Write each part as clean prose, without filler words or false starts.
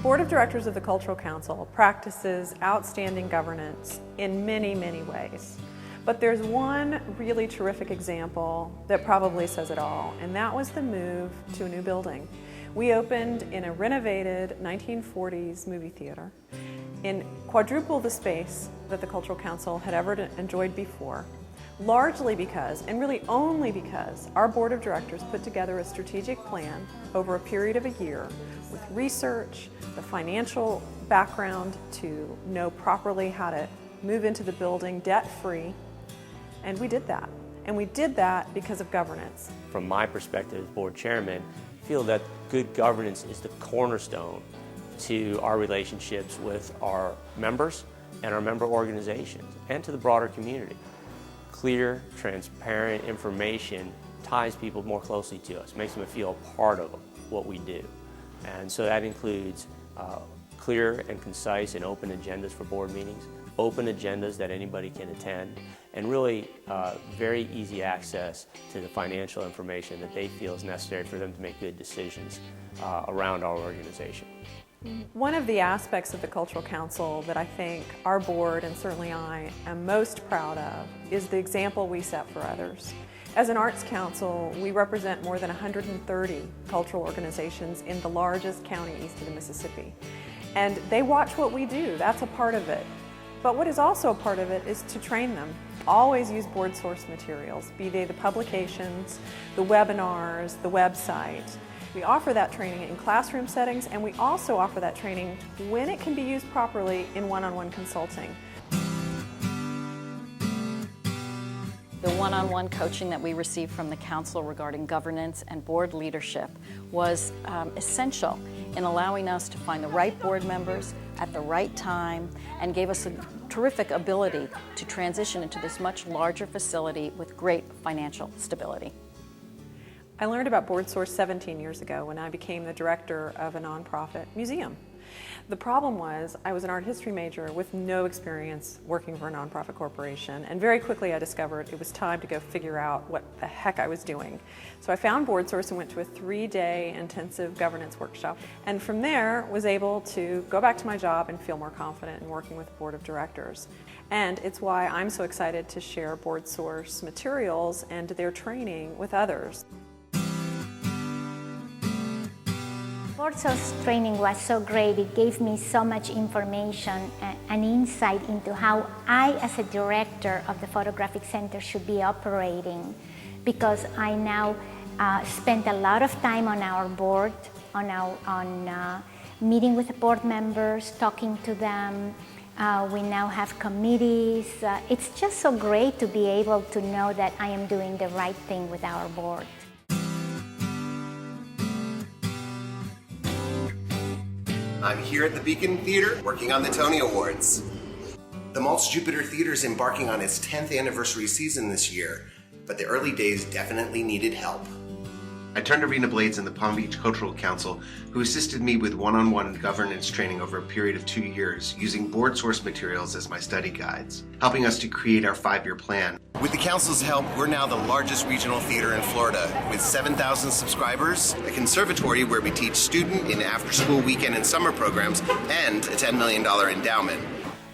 Board of Directors of the Cultural Council practices outstanding governance in many, many ways. But there's one really terrific example that probably says it all, and that was the move to a new building. We opened in a renovated 1940s movie theater in quadruple the space that the Cultural Council had ever enjoyed before, largely because, and really only because, our Board of Directors put together a strategic plan over a period of a year with research, the financial background to know properly how to move into the building debt-free, and we did that. And we did that because of governance. From my perspective as board chairman, I feel that good governance is the cornerstone to our relationships with our members and our member organizations and to the broader community. Clear, transparent information ties people more closely to us, makes them feel a part of what we do. And so that includes clear and concise and open agendas for board meetings, open agendas that anybody can attend, and really very easy access to the financial information that they feel is necessary for them to make good decisions around our organization. One of the aspects of the Cultural Council that I think our board, and certainly I, am most proud of is the example we set for others. As an arts council, we represent more than 130 cultural organizations in the largest county east of the Mississippi. And they watch what we do, that's a part of it. But what is also a part of it is to train them. Always use BoardSource materials, be they the publications, the webinars, the website. We offer that training in classroom settings, and we also offer that training when it can be used properly in one-on-one consulting. The one-on-one coaching that we received from the Council regarding governance and board leadership was essential in allowing us to find the right board members at the right time and gave us a terrific ability to transition into this much larger facility with great financial stability. I learned about BoardSource 17 years ago when I became the director of a nonprofit museum. The problem was I was an art history major with no experience working for a nonprofit corporation, and very quickly I discovered it was time to go figure out what the heck I was doing. So I found BoardSource and went to a 3-day intensive governance workshop, and from there was able to go back to my job and feel more confident in working with the board of directors. And it's why I'm so excited to share BoardSource materials and their training with others. BoardSource training was so great. It gave me so much information and insight into how I, as a director of the Photographic Center, should be operating, because I now spend a lot of time on our board, on meeting with the board members, talking to them. We now have committees. It's just so great to be able to know that I am doing the right thing with our board. I'm here at the Beacon Theater working on the Tony Awards. The Maltz Jupiter Theater is embarking on its 10th anniversary season this year, but the early days definitely needed help. I turned to Rena Blades in the Palm Beach Cultural Council, who assisted me with one-on-one governance training over a period of 2 years, using BoardSource materials as my study guides, helping us to create our 5-year plan. With the council's help, we're now the largest regional theater in Florida, with 7,000 subscribers, a conservatory where we teach student and after-school weekend and summer programs, and a $10 million endowment.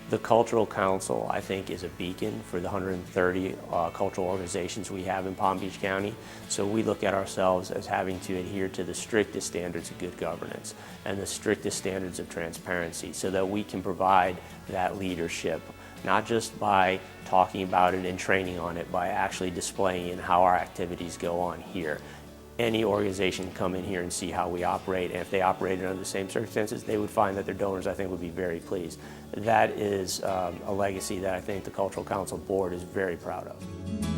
The Cultural Council, I think, is a beacon for the 130 cultural organizations we have in Palm Beach County. So we look at ourselves as having to adhere to the strictest standards of good governance and the strictest standards of transparency so that we can provide that leadership, not just by talking about it and training on it, by actually displaying how our activities go on here. Any organization can come in here and see how we operate, and if they operated under the same circumstances, they would find that their donors, I think, would be very pleased. That is a legacy that I think the Cultural Council Board is very proud of.